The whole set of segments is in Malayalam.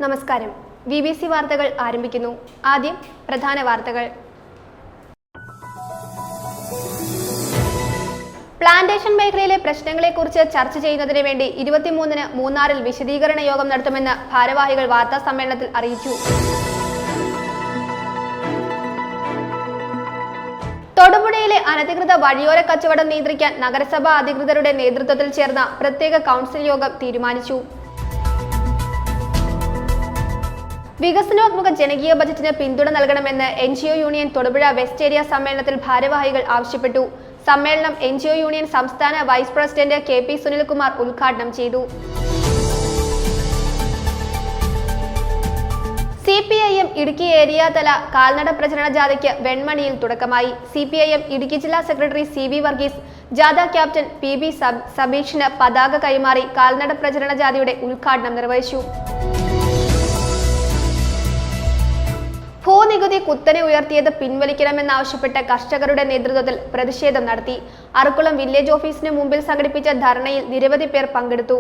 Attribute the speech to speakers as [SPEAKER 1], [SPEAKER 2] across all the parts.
[SPEAKER 1] നമസ്കാരം. BBC വാർത്തകൾ ആരംഭിക്കുന്നു. ആദ്യം പ്രധാന വാർത്തകൾ. പ്ലാന്റേഷൻ മേഖലയിലെ പ്രശ്നങ്ങളെക്കുറിച്ച് ചർച്ച ചെയ്യുന്നതിന് വേണ്ടി 23-ന് മൂന്നാറിൽ വിശദീകരണ യോഗം നടത്തുമെന്ന് ഭാരവാഹികൾ വാർത്താ സമ്മേളനത്തിൽ അറിയിച്ചു. തൊടുപുഴയിലെ അനധികൃത വഴിയോര കച്ചവടം നിയന്ത്രിക്കാൻ നഗരസഭാ അധികൃതരുടെ നേതൃത്വത്തിൽ ചേർന്ന പ്രത്യേക കൗൺസിൽ യോഗം തീരുമാനിച്ചു. വികസനോന്മുഖ ജനകീയ ബജറ്റിന് പിന്തുണ നൽകണമെന്ന് NGO union Thodupuzha west area സമ്മേളനത്തിൽ ഭാരവാഹികൾ ആവശ്യപ്പെട്ടു. സമ്മേളനം NGO യൂണിയൻ സംസ്ഥാന വൈസ് പ്രസിഡന്റ് KP സുനിൽകുമാർ ഉദ്ഘാടനം ചെയ്തു. CPIM ഇടുക്കി ഏരിയ തല കാൽനട പ്രചരണ ജാഥയ്ക്ക് വെൺമണിയിൽ തുടക്കമായി. CPIM ഇടുക്കി ജില്ലാ സെക്രട്ടറി CV വർഗീസ് ജാഥ ക്യാപ്റ്റൻ PB സബീഷിന് പതാക കൈമാറി കാൽനട പ്രചരണ ജാഥയുടെ ഉദ്ഘാടനം നിർവഹിച്ചു. ഭൂനികുതി കുത്തനെ ഉയർത്തിയത് പിൻവലിക്കണമെന്നാവശ്യപ്പെട്ട് കർഷകരുടെ നേതൃത്വത്തിൽ പ്രതിഷേധം നടത്തി. അറക്കുളം വില്ലേജ് ഓഫീസിന് മുമ്പിൽ സംഘടിപ്പിച്ച ധർണയിൽ നിരവധി പേർ പങ്കെടുത്തു.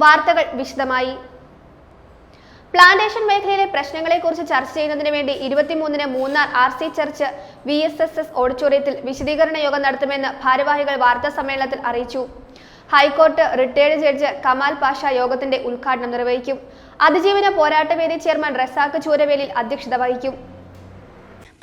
[SPEAKER 1] വാർത്തകൾ വിശദമായി. പ്ലാന്റേഷൻ മേഖലയിലെ പ്രശ്നങ്ങളെക്കുറിച്ച് ചർച്ച ചെയ്യുന്നതിന് വേണ്ടി 23-ന് മൂന്നാർ RC ചർച്ച് VSSS ഓഡിറ്റോറിയത്തിൽ വിശദീകരണ യോഗം നടത്തുമെന്ന് ഭാരവാഹികൾ വാർത്താ സമ്മേളനത്തിൽ അറിയിച്ചു. ഹൈക്കോടതി റിട്ടയർഡ് ജഡ്ജ് കമാൽ പാഷ യോഗത്തിന്റെ ഉദ്ഘാടനം നിർവഹിക്കും. അതിജീവന പോരാട്ടവേദി ചെയർമാൻ റസാഖ് ചൂരവേലിൽ അധ്യക്ഷത വഹിക്കും.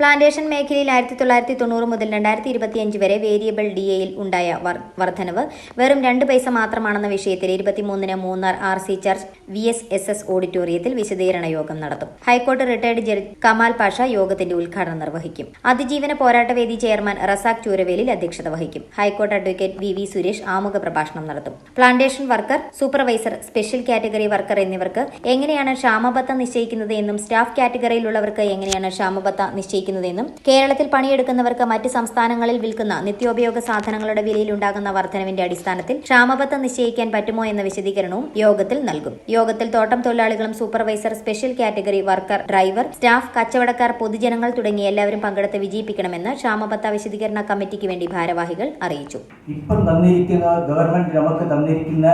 [SPEAKER 2] പ്ലാന്റേഷൻ മേഖലയിൽ 1990 മുതൽ 2025 വരെ വേരിയബിൾ DAയിൽ ഉണ്ടായ വർധനവ് വെറും 2 പൈസ മാത്രമാണെന്ന വിഷയത്തിൽ 23-ന് മൂന്നാർ RC ചർച്ച് VSSS ഓഡിറ്റോറിയത്തിൽ വിശദീകരണ യോഗം നടത്തും. ഹൈക്കോടതി റിട്ടയർഡ് ജഡ്ജ് കമാൽ പാഷ യോഗത്തിന്റെ ഉദ്ഘാടനം നിർവഹിക്കും. അതിജീവന പോരാട്ടവേദി ചെയർമാൻ റസാഖ് ചൂരവേലിൽ അധ്യക്ഷത വഹിക്കും. ഹൈക്കോടതി അഡ്വക്കേറ്റ് VV സുരേഷ് ആമുഖ പ്രഭാഷണം നടത്തും. Plantation worker, supervisor, special category worker എന്നിവർക്ക് എങ്ങനെയാണ് ക്ഷാമബത്ത നിശ്ചയിക്കുന്നത് എന്നും സ്റ്റാഫ് കാറ്റഗറിയിലുള്ളവർക്ക് എങ്ങനെയാണ് ക്ഷാമബത്ത നിശ്ചയിക്കുന്നത് എന്നും കേരളത്തിൽ പണിയെടുക്കുന്നവർക്ക് മറ്റ് സംസ്ഥാനങ്ങളിൽ വിൽക്കുന്ന നിത്യോപയോഗ സാധനങ്ങളുടെ വിലയിൽ ഉണ്ടാകുന്ന വർധനവിന്റെ അടിസ്ഥാനത്തിൽ ക്ഷാമബത്ത നിശ്ചയിക്കാൻ പറ്റുമോ എന്ന വിശദീകരണവും യോഗത്തിൽ നൽകും. യോഗത്തിൽ തോട്ടം തൊഴിലാളികളും supervisor, special category worker, driver, staff, കച്ചവടക്കാർ, പൊതുജനങ്ങൾ തുടങ്ങി എല്ലാവരും പങ്കെടുത്ത് വിജയിപ്പിക്കണമെന്ന് ക്ഷാമബത്ത വിശദീകരണ കമ്മിറ്റിക്ക് വേണ്ടി ഭാരവാഹികൾ അറിയിച്ചു.
[SPEAKER 3] ഇപ്പം തന്നിരിക്കുന്ന ഗവൺമെന്റ് നമുക്ക് തന്നിരിക്കുന്ന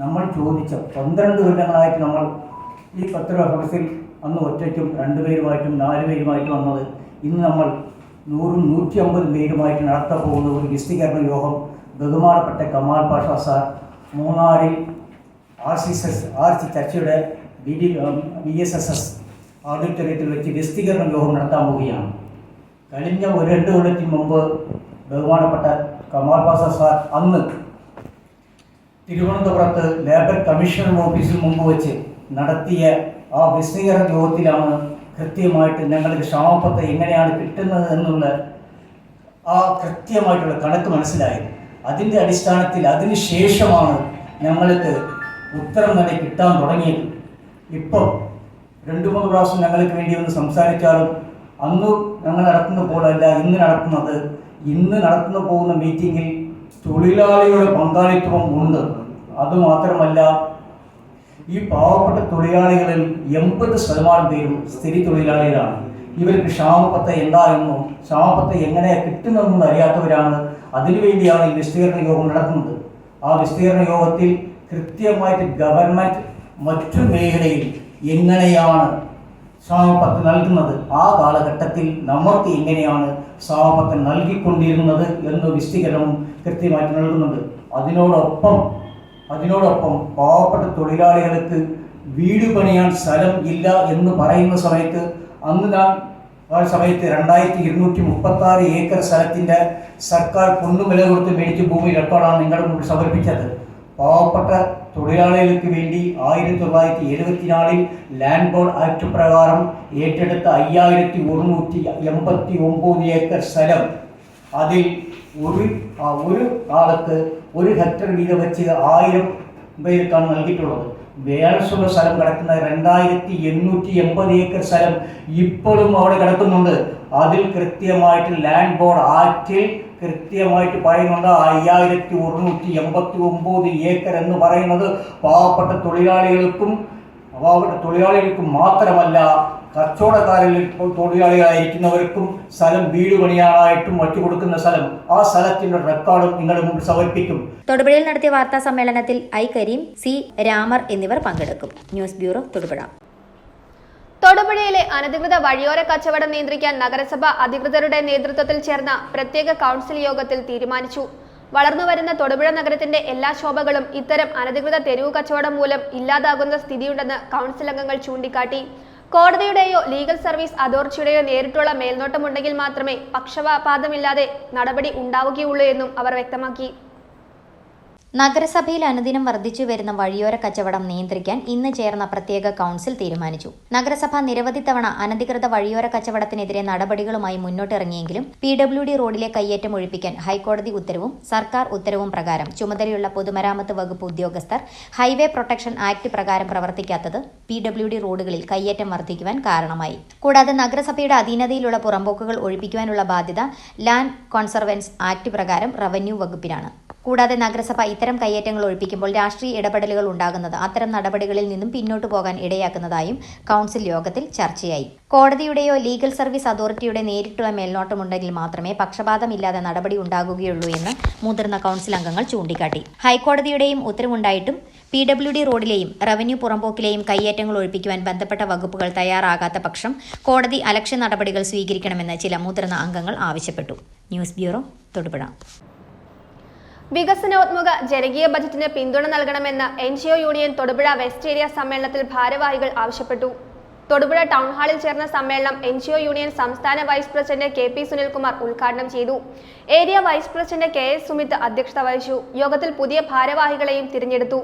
[SPEAKER 3] നമ്മൾ ചോദിച്ച 12 കൊല്ലങ്ങളായിട്ട് നമ്മൾ ഈ പത്രഹൗസിൽ അന്ന് ഒറ്റയ്ക്കും 2 പേരുമായിട്ടും 4 പേരുമായിട്ടും വന്നത് ഇന്ന് നമ്മൾ 100-150 പേരുമായിട്ട് നടത്താൻ പോകുന്ന ഒരു വിശദീകരണ യോഗം ബഹുമാനപ്പെട്ട കമാൽ പാഷ സാർ മൂന്നാറിൽ RC ചർച്ചയുടെ VSSS ഓഡിറ്റോറിയത്തിൽ വെച്ച് വിശദീകരണ യോഗം നടത്താൻ പോവുകയാണ്. കഴിഞ്ഞ 1-2 കൊല്ലത്തിന് മുമ്പ് ബഹുമാനപ്പെട്ട കമാൽ പാഷ സാർ അന്ന് തിരുവനന്തപുരത്ത് ലേബർ കമ്മീഷണർ ഓഫീസിന് മുമ്പ് വെച്ച് നടത്തിയ ആ വിശദീകരണ യോഗത്തിലാണ് കൃത്യമായിട്ട് ഞങ്ങൾക്ക് ക്ഷാമബത്ത എങ്ങനെയാണ് കിട്ടുന്നത് എന്നുള്ള ആ കൃത്യമായിട്ടുള്ള കണക്ക് മനസ്സിലായത്. അതിൻ്റെ അടിസ്ഥാനത്തിൽ അതിനുശേഷമാണ് ഞങ്ങൾക്ക് ഉത്തരം തന്നെ കിട്ടാൻ തുടങ്ങിയത്. ഇപ്പോൾ 2-3 പ്രാവശ്യം ഞങ്ങൾക്ക് വേണ്ടി ഒന്ന് സംസാരിച്ചാലും അന്ന് ഞങ്ങൾ നടത്തുന്ന പോലല്ല ഇന്ന് നടത്തുന്ന പോകുന്ന മീറ്റിങ്ങിൽ തൊഴിലാളികളുടെ പങ്കാളിത്തം ഉണ്ട്. അതുമാത്രമല്ല, ഈ പാവപ്പെട്ട തൊഴിലാളികളിൽ 80% പേരും സ്ഥിര തൊഴിലാളികളാണ്. ഇവർക്ക് ക്ഷാമബത്ത എന്താണെന്നും ക്ഷാമബത്ത എങ്ങനെ കിട്ടുന്നതെന്നും അറിയാത്തവരാണ്. അതിനുവേണ്ടിയാണ് ഈ വിശദീകരണ യോഗം നടക്കുന്നത്. ആ വിശദീകരണ യോഗത്തിൽ കൃത്യമായിട്ട് ഗവൺമെൻറ് മറ്റു മേഖലയിൽ എങ്ങനെയാണ് ക്ഷാമബത്ത നൽകുന്നത്, ആ കാലഘട്ടത്തിൽ നമുക്ക് എങ്ങനെയാണ് ക്ഷാമബത്ത നൽകിക്കൊണ്ടിരുന്നത് എന്ന വിശദീകരണവും കൃത്യമായിട്ട് നൽകുന്നുണ്ട്. അതിനോടൊപ്പം പാവപ്പെട്ട തൊഴിലാളികൾക്ക് വീട് പണിയാൻ സ്ഥലം ഇല്ല എന്ന് പറയുന്ന സമയത്ത് ആ സമയത്ത് 2236 ഏക്കർ സ്ഥലത്തിൻ്റെ സർക്കാർ പൊന്നുവില കൊടുത്ത് മേടിച്ച ഭൂമി റെക്കോർഡാണ് നിങ്ങളുടെ മുമ്പിൽ സമർപ്പിച്ചത്. പാവപ്പെട്ട തൊഴിലാളികൾക്ക് വേണ്ടി 1974 ലാൻഡ് ബോർഡ് ആക്ട് പ്രകാരം ഏറ്റെടുത്ത 5189 ഏക്കർ സ്ഥലം, അതിൽ ഒരു ആൾക്ക് 1 ഹെക്ടർ വീതം വെച്ച് 1000 പേർക്കാണ് നൽകിയിട്ടുള്ളത്. വേളസുള്ള സ്ഥലം കിടക്കുന്ന 2880 ഏക്കർ സ്ഥലം ഇപ്പോഴും അവിടെ കിടക്കുന്നുണ്ട്. അതിൽ കൃത്യമായിട്ട് ലാൻഡ് ബോർഡ് ആക്റ്റിൽ കൃത്യമായിട്ട് പറയുന്നുണ്ട് 5189 ഏക്കർ എന്ന് പറയുന്നത് പാവപ്പെട്ട തൊഴിലാളികൾക്കും മാത്രമല്ല കച്ചവടക്കാരിൽ തൊഴിലാളികളായിരിക്കുന്നവർക്കും സ്ഥലം വീട് പണിയാനായിട്ടും മറ്റു കൊടുക്കുന്ന സ്ഥലം, ആ സ്ഥലത്തിന്റെ റെക്കോർഡും നിങ്ങളുടെ മുമ്പിൽ സമർപ്പിക്കും.
[SPEAKER 2] തൊടുപുഴയിൽ നടത്തിയ വാർത്താ സമ്മേളനത്തിൽ ഐ കരീം, സി രാമർ എന്നിവർ പങ്കെടുക്കും. News bureau, Thodupuzha.
[SPEAKER 1] തൊടുപുഴയിലെ അനധികൃത വഴിയോര കച്ചവടം നിയന്ത്രിക്കാൻ നഗരസഭ അധികൃതരുടെ നേതൃത്വത്തിൽ ചേർന്ന പ്രത്യേക കൗൺസിൽ യോഗത്തിൽ തീരുമാനിച്ചു. വളർന്നുവരുന്ന തൊടുപുഴ നഗരത്തിന്റെ എല്ലാ ശോഭകളും ഇത്തരം അനധികൃത തെരുവു കച്ചവടം മൂലം ഇല്ലാതാകുന്ന സ്ഥിതിയുണ്ടെന്ന് കൗൺസിൽ അംഗങ്ങൾ ചൂണ്ടിക്കാട്ടി. കോടതിയുടെയോ ലീഗൽ സർവീസ് അതോറിറ്റിയുടെയോ നേരിട്ടുള്ള മേൽനോട്ടമുണ്ടെങ്കിൽ മാത്രമേ പക്ഷപാതമില്ലാതെ നടപടി ഉണ്ടാവുകയുള്ളൂ എന്നും അവർ വ്യക്തമാക്കി.
[SPEAKER 2] നഗരസഭയിൽ അനുദിനം വർദ്ധിച്ചു വരുന്ന വഴിയോര കച്ചവടം നിയന്ത്രിക്കാൻ ഇന്ന് ചേർന്ന പ്രത്യേക കൗൺസിൽ തീരുമാനിച്ചു. നഗരസഭ നിരവധി തവണ അനധികൃത വഴിയോര കച്ചവടത്തിനെതിരെ നടപടികളുമായി മുന്നോട്ടിറങ്ങിയെങ്കിലും PWD റോഡിലെ കയ്യേറ്റം ഒഴിപ്പിക്കാൻ ഹൈക്കോടതി ഉത്തരവും സർക്കാർ ഉത്തരവും പ്രകാരം ചുമതലയുള്ള പൊതുമരാമത്ത് വകുപ്പ് ഉദ്യോഗസ്ഥർ ഹൈവേ പ്രൊട്ടക്ഷൻ ആക്ട് പ്രകാരം പ്രവർത്തിക്കാത്തത് PWD റോഡുകളിൽ കയ്യേറ്റം വർദ്ധിക്കുവാൻ കാരണമായി. കൂടാതെ നഗരസഭയുടെ അധീനതയിലുള്ള പുറമ്പോക്കുകൾ ഒഴിപ്പിക്കുവാനുള്ള ബാധ്യത ലാൻഡ് കോൺസർവൻസ് ആക്ട് പ്രകാരം റവന്യൂ വകുപ്പിനാണ്. കൂടാതെ നഗരസഭ ഇത്തരം കയ്യേറ്റങ്ങൾ ഒഴിപ്പിക്കുമ്പോൾ രാഷ്ട്രീയ ഇടപെടലുകൾ ഉണ്ടാകുന്നത് അത്തരം നടപടികളിൽ നിന്നും പിന്നോട്ടു പോകാൻ ഇടയാക്കുന്നതായും കൗൺസിൽ യോഗത്തിൽ ചർച്ചയായി. കോടതിയുടെയോ ലീഗൽ സർവീസ് അതോറിറ്റിയുടെ നേരിട്ടുള്ള മേൽനോട്ടമുണ്ടെങ്കിൽ മാത്രമേ പക്ഷപാതമില്ലാതെ നടപടി ഉണ്ടാകുകയുള്ളൂ എന്ന് മുതിർന്ന കൗൺസിൽ അംഗങ്ങൾ ചൂണ്ടിക്കാട്ടി. ഹൈക്കോടതിയുടെയും ഉത്തരവുണ്ടായിട്ടും PWD റോഡിലെയും റവന്യൂ പുറമ്പോക്കിലെയും കയ്യേറ്റങ്ങൾ ഒഴിപ്പിക്കുവാൻ ബന്ധപ്പെട്ട വകുപ്പുകൾ തയ്യാറാകാത്ത പക്ഷം കോടതി അലക്ഷ്യ നടപടികൾ സ്വീകരിക്കണമെന്ന് ചില മുതിർന്ന അംഗങ്ങൾ ആവശ്യപ്പെട്ടു. News bureau, Thodupuzha.
[SPEAKER 1] വികസനോന്മുഖ ജനകീയ ബജറ്റിന് പിന്തുണ നൽകണമെന്ന് NGO union Thodupuzha west area സമ്മേളനത്തിൽ ഭാരവാഹികൾ ആവശ്യപ്പെട്ടു. തൊടുപുഴ ടൗൺ ഹാളിൽ ചേർന്ന സമ്മേളനം NGO യൂണിയൻ സംസ്ഥാന വൈസ് പ്രസിഡന്റ് KP സുനിൽകുമാർ ഉദ്ഘാടനം ചെയ്തു. Area vice president KS Sumith അധ്യക്ഷത വഹിച്ചു. യോഗത്തിൽ പുതിയ ഭാരവാഹികളെയും തിരഞ്ഞെടുത്തു.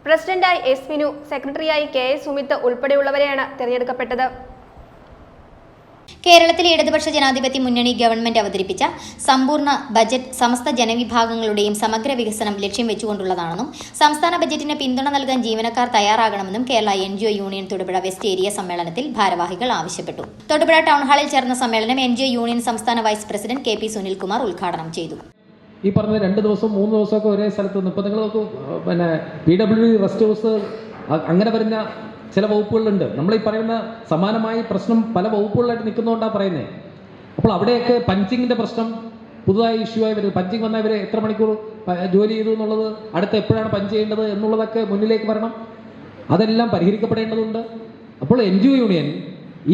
[SPEAKER 1] പ്രസിഡന്റായി S വിനു, സെക്രട്ടറിയായി KS സുമിത് ഉൾപ്പെടെയുള്ളവരെയാണ് തിരഞ്ഞെടുക്കപ്പെട്ടത്.
[SPEAKER 2] കേരളത്തിലെ ഇടതുപക്ഷ ജനാധിപത്യ മുന്നണി ഗവൺമെന്റ് അവതരിപ്പിച്ച സമ്പൂർണ്ണ ബജറ്റ് സമസ്ത ജനവിഭാഗങ്ങളുടെയും സമഗ്ര വികസനം ലക്ഷ്യം വെച്ചുകൊണ്ടുള്ളതാണെന്നും സംസ്ഥാന ബജറ്റിന് പിന്തുണ നൽകാൻ ജീവനക്കാർ തയ്യാറാകണമെന്നും Kerala NGO union Thodupuzha west area സമ്മേളനത്തിൽ ഭാരവാഹികൾ ആവശ്യപ്പെട്ടു. തൊടുപുഴ ടൗൺ ഹാളിൽ ചേർന്ന സമ്മേളനം NGO യൂണിയൻ സംസ്ഥാന വൈസ് പ്രസിഡന്റ് KP സുനിൽകുമാർ ഉദ്ഘാടനം ചെയ്തു.
[SPEAKER 4] ഈ പറഞ്ഞ 2 ദിവസവും 3 ദിവസമൊക്കെ ഒരേ സ്ഥലത്ത് നിന്ന് ഇപ്പോൾ നിങ്ങൾ നോക്കൂ, PWD റെസ്റ്റ് ഹൗസ് അങ്ങനെ വരുന്ന ചില വകുപ്പുകളുണ്ട്. നമ്മൾ ഈ പറയുന്ന സമാനമായി പ്രശ്നം പല വകുപ്പുകളിലായിട്ട് നിൽക്കുന്നതുകൊണ്ടാണ് പറയുന്നത്. അപ്പോൾ അവിടെയൊക്കെ പഞ്ചിങ്ങിൻ്റെ പ്രശ്നം പുതുതായി ഇഷ്യൂ ആയി വരുന്നത്. പഞ്ചിങ് വന്നാൽ ഇവർ എത്ര മണിക്കൂർ ജോലി ചെയ്തു എന്നുള്ളത്, അടുത്ത് എപ്പോഴാണ് പഞ്ച് ചെയ്യേണ്ടത് എന്നുള്ളതൊക്കെ മുന്നിലേക്ക് വരണം. അതെല്ലാം പരിഹരിക്കപ്പെടേണ്ടതുണ്ട്. അപ്പോൾ NGO യൂണിയൻ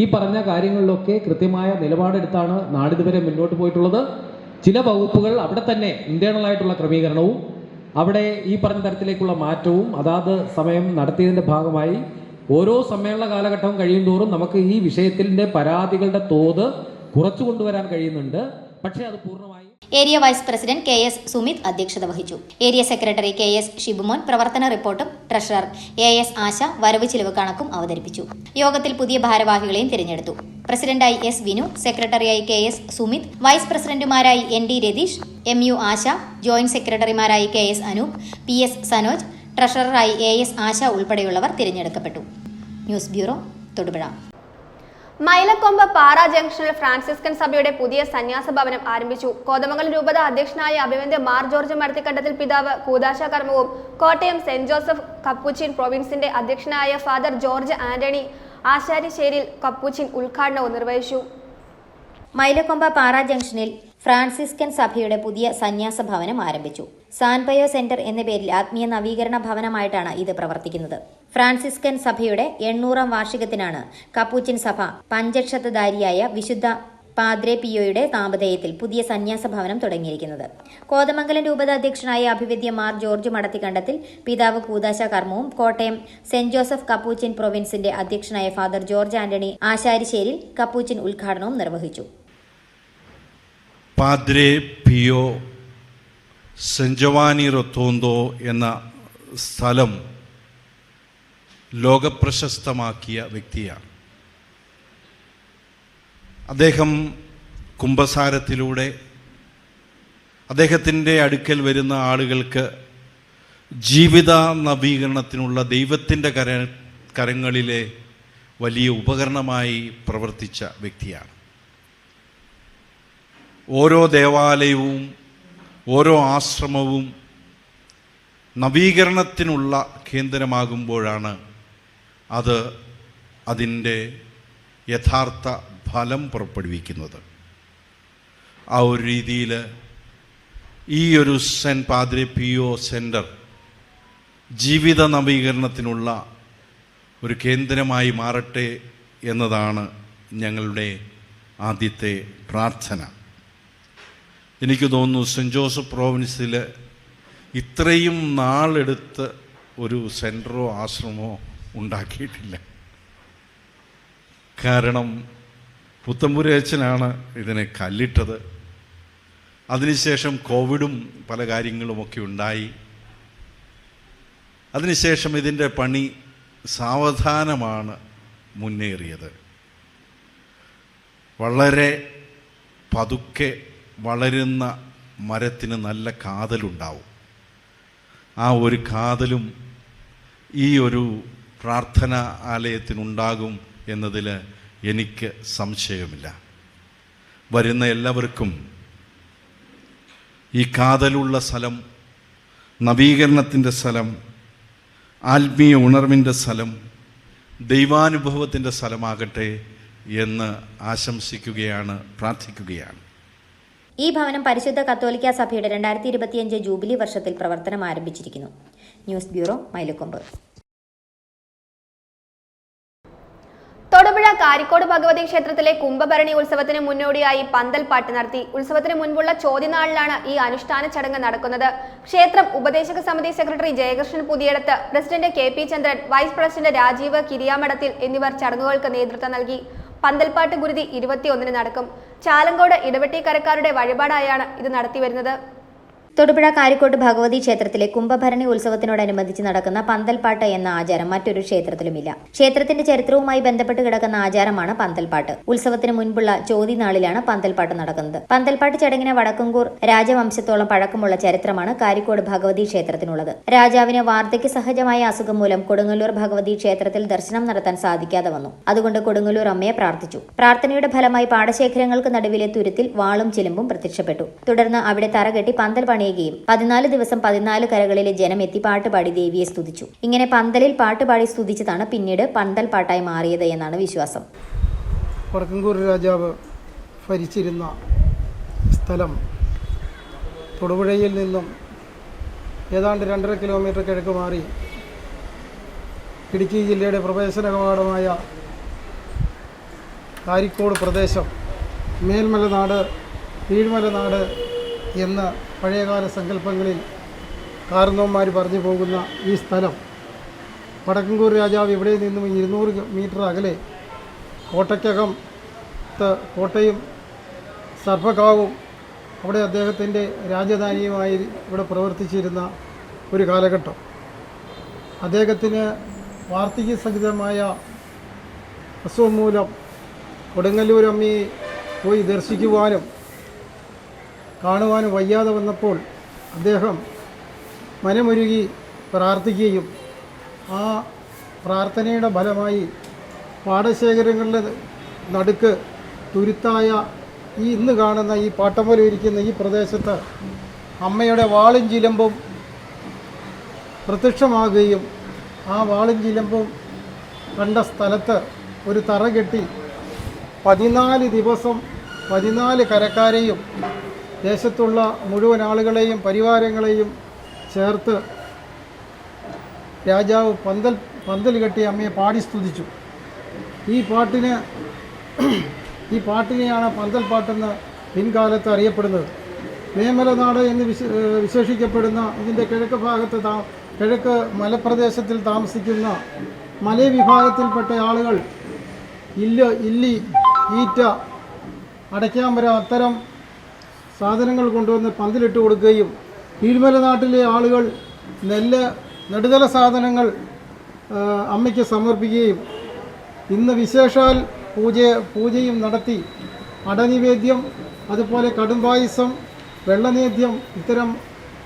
[SPEAKER 4] ഈ പറഞ്ഞ കാര്യങ്ങളിലൊക്കെ കൃത്യമായ നിലപാടെടുത്താണ് നാടിതുവരെ മുന്നോട്ട് പോയിട്ടുള്ളത്. ചില വകുപ്പുകൾ അവിടെ തന്നെ ഇന്റേണലായിട്ടുള്ള ക്രമീകരണവും അവിടെ ഈ പറഞ്ഞ തരത്തിലേക്കുള്ള മാറ്റവും അതാത് സമയം നടത്തിയതിൻ്റെ ഭാഗമായി ഓരോ സമ്മേളന കാലഘട്ടവും കഴിയുന്തോറും നമുക്ക് ഈ വിഷയത്തിന്റെ പരാതികളുടെ തോത് കുറച്ചു കൊണ്ടുവരാൻ കഴിയുന്നുണ്ട്. പക്ഷേ അത് പൂർണ്ണമായി
[SPEAKER 2] area vice president KS Sumith അധ്യക്ഷത വഹിച്ചു. ഏരിയ സെക്രട്ടറി KS ഷിബുമോൻ പ്രവർത്തന റിപ്പോർട്ടും ട്രഷറർ AS ആശ വരവ് ചിലവ് കണക്കും അവതരിപ്പിച്ചു. യോഗത്തിൽ പുതിയ ഭാരവാഹികളെയും തിരഞ്ഞെടുത്തു. പ്രസിഡന്റായി S വിനു, സെക്രട്ടറിയായി KS സുമിത്, വൈസ് പ്രസിഡന്റുമാരായി ND Ratheesh, MU Asha, joint സെക്രട്ടറിമാരായി KS അനൂപ്, PS സനോജ്, ട്രഷററായി AS ആശ ഉൾപ്പെടെയുള്ളവർ തിരഞ്ഞെടുക്കപ്പെട്ടു. News bureau, Thodupuzha.
[SPEAKER 1] മൈലക്കൊമ്പ് പാറ ജംഗ്ഷനിൽ ഫ്രാൻസിസ്കൻ സഭയുടെ പുതിയ സന്യാസ ഭവനം ആരംഭിച്ചു. കോതമംഗലം രൂപത അധ്യക്ഷനായ അഭിവന്ദ്യ മാർ ജോർജ് മടത്തിക്കണ്ടത്തിൽ പിതാവ് കൂദാശ കർമ്മവും കോട്ടയം സെന്റ് ജോസഫ് കപ്പൂച്ചിൻ പ്രൊവിൻസിന്റെ അധ്യക്ഷനായ ഫാദർ ജോർജ് ആന്റണി ആശാരിശ്ശേരിയിൽ കപ്പൂച്ചിൻ ഉദ്ഘാടനവും നിർവഹിച്ചു.
[SPEAKER 2] മൈലക്കൊമ്പ് പാറ ജംഗ്ഷനിൽ ഫ്രാൻസിസ്കൻ സഭയുടെ പുതിയ സന്യാസ ഭവനം ആരംഭിച്ചു. സാൻപയോ സെന്റർ എന്ന പേരിൽ ആത്മീയ നവീകരണ ഭവനമായിട്ടാണ് ഇത് പ്രവർത്തിക്കുന്നത്. ഫ്രാൻസിസ്കൻ സഭയുടെ 800ാം വാർഷികത്തിനാണ് കപ്പൂച്ചിൻ സഭ പഞ്ചക്ഷതധാരിയായ വിശുദ്ധ പാദ്രെ പിയോയുടെ നാമധേയത്തിൽ പുതിയ സന്യാസ ഭവനം തുടങ്ങിയിരിക്കുന്നത്. കോതമംഗലം രൂപത അധ്യക്ഷനായ അഭിവന്ദ്യ മാർ ജോർജ് മടത്തിക്കണ്ടത്തിൽ പിതാവ് കൂദാശ കർമ്മവും കോട്ടയം സെന്റ് ജോസഫ് കപ്പൂച്ചിൻ പ്രൊവിൻസിന്റെ അധ്യക്ഷനായ ഫാദർ ജോർജ് ആന്റണി ആശാരിശ്ശേരിയിൽ കപ്പൂച്ചിൻ ഉദ്ഘാടനവും നിർവഹിച്ചു.
[SPEAKER 5] പാദ്രെ പിയോ സെന്റ് ജോവാനി റൊത്തോന്തോ എന്ന സ്ഥലം ലോകപ്രശസ്തമാക്കിയ വ്യക്തിയാണ്. അദ്ദേഹം കുംഭസാരത്തിലൂടെ അദ്ദേഹത്തിൻ്റെ അടുക്കൽ വരുന്ന ആളുകൾക്ക് ജീവിത നവീകരണത്തിനുള്ള ദൈവത്തിൻ്റെ കരങ്ങളിലെ വലിയ ഉപകരണമായി പ്രവർത്തിച്ച വ്യക്തിയാണ്. ഓരോ ദേവാലയവും ഓരോ ആശ്രമവും നവീകരണത്തിനുള്ള കേന്ദ്രമാകുമ്പോഴാണ് അത് അതിൻ്റെ യഥാർത്ഥ ഫലം പുറപ്പെടുവിക്കുന്നത്. ആ ഒരു രീതിയിൽ ഈ ഒരു സെൻറ്റ് പാദ്രി പിയോ സെൻറ്റർ ജീവിത നവീകരണത്തിനുള്ള ഒരു കേന്ദ്രമായി മാറട്ടെ എന്നതാണ് ഞങ്ങളുടെ ആദ്യത്തെ പ്രാർത്ഥന. എനിക്ക് തോന്നുന്നു സെൻറ്റ് ജോസഫ് പ്രോവിൻസിൽ ഇത്രയും നാളെടുത്ത് ഒരു സെൻറ്ററോ ആശ്രമമോ ഉണ്ടാക്കിയിട്ടില്ല. കാരണം പുത്തമ്പുരയച്ചനാണ് ഇതിനെ കല്ലിട്ടത്. അതിനുശേഷം കോവിഡും പല കാര്യങ്ങളുമൊക്കെ ഉണ്ടായി. അതിനുശേഷം ഇതിൻ്റെ പണി സാവധാനമാണ് മുന്നേറിയത്. വളരെ പതുക്കെ വളരുന്ന മരത്തിന് നല്ല കാതലുണ്ടാവും. ആ ഒരു കാതലും ഈ ഒരു പ്രാർത്ഥനാ ആലയത്തിനുണ്ടാകും എന്നതിൽ എനിക്ക് സംശയമില്ല. വരുന്ന എല്ലാവർക്കും ഈ കാതലുള്ള സ്ഥലം, നവീകരണത്തിൻ്റെ സ്ഥലം, ആത്മീയ ഉണർവിൻ്റെ സ്ഥലം, ദൈവാനുഭവത്തിൻ്റെ സ്ഥലമാകട്ടെ എന്ന് ആശംസിക്കുകയാണ്, പ്രാർത്ഥിക്കുകയാണ്.
[SPEAKER 2] ഈ ഭവനം പരിശുദ്ധ കത്തോലിക്ക സഭയുടെ 2025 ജൂബിലി വർഷത്തിൽ പ്രവർത്തനം ആരംഭിച്ചിരിക്കുന്നു. News bureau, Mylakkombu.
[SPEAKER 1] തൊടുപുഴ കാരിക്കോട് ഭഗവതി ക്ഷേത്രത്തിലെ കുംഭഭരണി ഉത്സവത്തിന് മുന്നോടിയായി പന്തൽപ്പാട്ട് നടത്തി. ഉത്സവത്തിന് മുൻപുള്ള ചോദ്യനാളിലാണ് ഈ അനുഷ്ഠാന ചടങ്ങ് നടക്കുന്നത്. ക്ഷേത്രം ഉപദേശക സമിതി secretary Jayakrishnan Puthiyadath, president KP ചന്ദ്രൻ, വൈസ് പ്രസിഡന്റ് രാജീവ് കിരിയാമഠത്തിൽ എന്നിവർ ചടങ്ങുകൾക്ക് നേതൃത്വം നൽകി. പന്തൽപ്പാട്ട് ഗുരുതി 21-ന് നടക്കും. ചാലങ്കോട് ഇടവെട്ടിക്കരക്കാരുടെ വഴിപാടായാണ് ഇത് നടത്തിവരുന്നത്.
[SPEAKER 2] തൊടുപുഴ കാരിക്കോട്ട് ഭഗവതി ക്ഷേത്രത്തിലെ കുംഭഭരണി ഉത്സവത്തിനോടനുബന്ധിച്ച് നടക്കുന്ന പന്തൽപ്പാട്ട് എന്ന ആചാരം മറ്റൊരു ക്ഷേത്രത്തിലുമില്ല. ക്ഷേത്രത്തിന്റെ ചരിത്രവുമായി ബന്ധപ്പെട്ട് കിടക്കുന്ന ആചാരമാണ് പന്തൽപ്പാട്ട്. ഉത്സവത്തിന് മുൻപുള്ള ചോതിനാളിലാണ് പന്തൽപ്പാട്ട് നടക്കുന്നത്. പന്തൽപ്പാട്ട് ചടങ്ങിന് വടക്കുംകൂർ രാജവംശത്തോളം പഴക്കമുള്ള ചരിത്രമാണ് കാരിക്കോട് ഭഗവതി ക്ഷേത്രത്തിനുള്ളത്. രാജാവിന് വാർദ്ധക്യ സഹജമായ അസുഖം മൂലം കൊടുങ്ങല്ലൂർ ഭഗവതി ക്ഷേത്രത്തിൽ ദർശനം നടത്താൻ സാധിക്കാതെ വന്നു. അതുകൊണ്ട് കൊടുങ്ങല്ലൂർ അമ്മയെ പ്രാർത്ഥിച്ചു. പ്രാർത്ഥനയുടെ ഫലമായി പാടശേഖരങ്ങൾക്ക് നടുവിലെ തുരുത്തിൽ വാളും ചിലമ്പും പ്രത്യക്ഷപ്പെട്ടു. തുടർന്ന് അവിടെ തറകെട്ടി പന്തൽ പണിയുകയും 14 ദിവസം 14 കരകളിലെ ജനം എത്തി പാട്ടുപാടി ദേവിയെ സ്തുതിച്ചു. ഇങ്ങനെ പന്തലിൽ പാട്ടുപാടി സ്തുതിച്ചതാണ് പിന്നീട് പന്തൽ പാട്ടായി മാറിയത് എന്നാണ് വിശ്വാസം.
[SPEAKER 6] വടക്കൻകൂർ രാജാവ് ഭരിച്ചിരുന്ന സ്ഥലം തൊടുപുഴയിൽ നിന്നും ഏതാണ്ട് 2.5 കിലോമീറ്റർ കിഴക്ക് മാറി ഇടുക്കി ജില്ലയുടെ പ്രവേശന കവാടമായ കാരിക്കോട് പ്രദേശം മേൽമലനാട്, കീഴ്മലനാട് എന്ന പഴയകാല സങ്കല്പങ്ങളിൽ കാരണവന്മാർ പറഞ്ഞു പോകുന്ന ഈ സ്ഥലം വടക്കൻകൂർ രാജാവ് ഇവിടെ നിന്നും 200 മീറ്റർ അകലെ കോട്ടയും സർപ്പക്കാവും അവിടെ അദ്ദേഹത്തിൻ്റെ രാജധാനിയുമായി ഇവിടെ പ്രവർത്തിച്ചിരുന്ന ഒരു കാലഘട്ടം. അദ്ദേഹത്തിന് വാർദ്ധക്യസഹിതമായ അസുഖം മൂലം കൊടുങ്ങല്ലൂർ അമ്മയെ പോയി ദർശിക്കുവാനും കാണുവാനും വയ്യാതെ വന്നപ്പോൾ അദ്ദേഹം മനമൊരുകി പ്രാർത്ഥിക്കുകയും ആ പ്രാർത്ഥനയുടെ ഫലമായി പാടശേഖരങ്ങളുടെ നടുക്ക് തുരുത്തായ ഈ ഇന്ന് കാണുന്ന ഈ പാട്ടമല ഇരിക്കുന്ന ഈ പ്രദേശത്ത് അമ്മയുടെ വാളും ചിലമ്പും പ്രത്യക്ഷമാകുകയും ആ വാളും ചിലമ്പും കണ്ട സ്ഥലത്ത് ഒരു തറ കെട്ടി 14 ദിവസം 14 കരക്കാരെയും ദേശത്തുള്ള മുഴുവൻ ആളുകളെയും പരിവാരങ്ങളെയും ചേർത്ത് രാജാവ് പന്തൽ കെട്ടി അമ്മയെ പാടി സ്തുതിച്ചു. ഈ പാട്ടിനെയാണ് പന്തൽ പാട്ടെന്ന് പിൻകാലത്ത് അറിയപ്പെടുന്നത്. മേമലനാട് എന്ന് വിശേഷിക്കപ്പെടുന്ന ഇതിൻ്റെ കിഴക്ക് ഭാഗത്ത് കിഴക്ക് മലപ്രദേശത്തിൽ താമസിക്കുന്ന മലയ വിഭാഗത്തിൽപ്പെട്ട ആളുകൾ ഇല്ലി, ഈറ്റ, അടയ്ക്കാമ്പര അത്തരം സാധനങ്ങൾ കൊണ്ടുവന്ന് പന്തലിട്ട് കൊടുക്കുകയും കീഴ്മലനാട്ടിലെ ആളുകൾ നെല്ല്, നെടുതല സാധനങ്ങൾ അമ്മയ്ക്ക് സമർപ്പിക്കുകയും ഇന്ന് വിശേഷാൽ പൂജയും നടത്തി അടനിവേദ്യം, അതുപോലെ കടുംപായസം, വെള്ളനേദ്യം, ഇത്തരം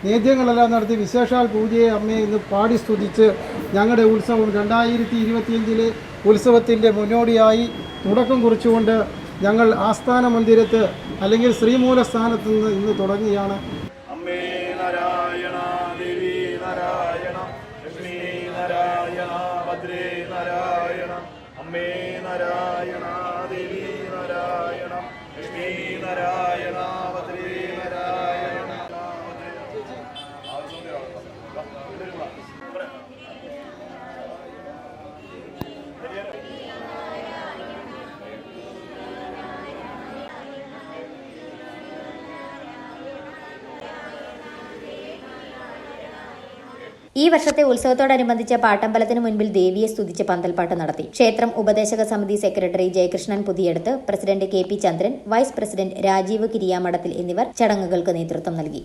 [SPEAKER 6] നേദ്യങ്ങളെല്ലാം നടത്തി വിശേഷാൽ പൂജയെ അമ്മയെ ഇന്ന് പാടി സ്തുതിച്ച് ഞങ്ങളുടെ ഉത്സവം 2025 ഉത്സവത്തിൻ്റെ മുന്നോടിയായി തുടക്കം കുറിച്ചുകൊണ്ട് ഞങ്ങൾ ആസ്ഥാന മന്ദിരത്ത് അല്ലെങ്കിൽ ശ്രീമൂലസ്ഥാനത്ത് നിന്ന് ഇന്ന് തുടങ്ങിയാണ്.
[SPEAKER 7] അമ്മേ നാരായണ, ദേവി നാരായണ, ലക്ഷ്മി നാരായണ, ഭദ്രേ നാരായണ, അമ്മേ നാരായണ. ദേവി നാരായണ ലക്ഷ്മി നാരായണ ഭദ്രേ നാരായണ.
[SPEAKER 2] ഈ വർഷത്തെ ഉത്സവത്തോടനുബന്ധിച്ച് പാട്ടമ്പലത്തിന് മുൻപിൽ ദേവിയെ സ്തുതിച്ച് പന്തൽപ്പാട്ട് നടത്തി. ക്ഷേത്രം ഉപദേശക സമിതി secretary Jayakrishnan Puthiyadath, president KP ചന്ദ്രൻ, വൈസ് പ്രസിഡന്റ് രാജീവ് കിരിയാമഠത്തിൽ എന്നിവർ ചടങ്ങുകൾക്ക് നേതൃത്വം നൽകി.